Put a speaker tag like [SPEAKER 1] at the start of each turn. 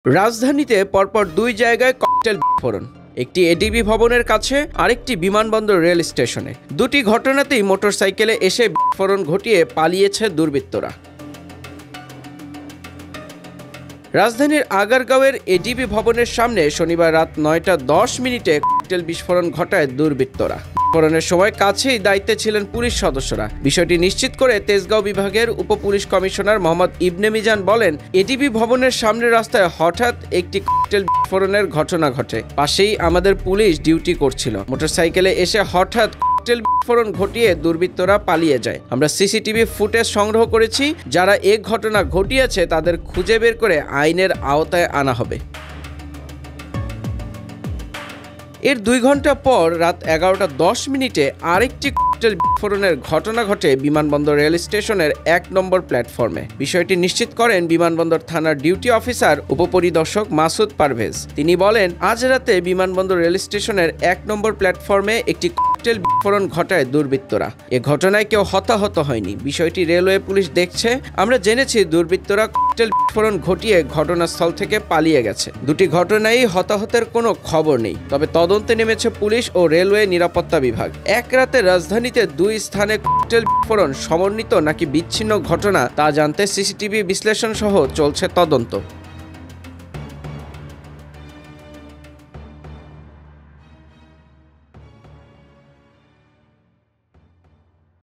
[SPEAKER 1] রাজধানীতে পরপর দুই জায়গায় ককটেল বিস্ফোরণ, একটি এডিবি ভবনের কাছে, আরেকটি বিমানবন্দর রেল স্টেশনে। দুটি ঘটনাতেই মোটরসাইকেলে এসে বিস্ফোরণ ঘটিয়ে পালিয়েছে দুর্বৃত্তরা। রাজধানীর আগারগাঁওয়ের এডিবি ভবনের সামনে শনিবার রাত 9টা 10 মিনিটে ককটেল বিস্ফোরণ ঘটায় দুর্বৃত্তরা। বিস্ফোরণের সময় কাছেই দায়িত্বে ছিলেন পুলিশ সদস্যরা। বিষয়টি নিশ্চিত করে তেজগাঁও বিভাগের উপপুলিশ কমিশনার মোহাম্মদ ইবনে মিজান বলেন, এডিবি ভবনের সামনের রাস্তায় হঠাৎ একটি ককটেল বিস্ফোরণের ঘটনা ঘটে। পাশেই আমাদের পুলিশ ডিউটি করছিল। মোটরসাইকেলে এসে হঠাৎ ককটেল বিস্ফোরণ ঘটিয়ে দুর্বৃত্তরা পালিয়ে যায়। আমরা সিসিটিভি ফুটেজ সংগ্রহ করেছি। যারা এ ঘটনা ঘটিয়েছে তাদের খুঁজে বের করে আইনের আওতায় আনা হবে। এর 2 ঘন্টা পর রাত 11টা 10 মিনিটে আরেকটি ককটেল বিস্ফোরণের ঘটনা ঘটে বিমানবন্দর রেল স্টেশনের 1 নম্বর প্ল্যাটফর্মে। বিষয়টি নিশ্চিত করেন বিমানবন্দর থানার ডিউটি অফিসার উপপরিদর্শক মাসুদ পারভেজ। তিনি বলেন, আজ রাতে বিমানবন্দর রেল স্টেশনের 1 নম্বর প্ল্যাটফর্মে একটি ককটেল বিস্ফোরণ ঘটায় দুর্বৃত্তরা। এ ঘটনায় কেউ হতাহত হয়নি। বিষয়টি রেলওয়ে পুলিশ দেখছে। আমরা জেনেছি দুর্বৃত্তরা ককটেল বিস্ফোরণ ঘটিয়ে ঘটনাস্থল থেকে পালিয়ে গেছে। দুটি ঘটনায় হতাহতের কোনো খবর নেই। তবে তদন্তে নেমেছে পুলিশ ও রেলওয়ে নিরাপত্তা বিভাগ। এক রাতে রাজধানীতে 2 স্থানে ককটেল বিস্ফোরণ সমন্বিত নাকি বিচ্ছিন্ন ঘটনা তা জানতে সিসিটিভি বিশ্লেষণ সহ চলছে তদন্ত।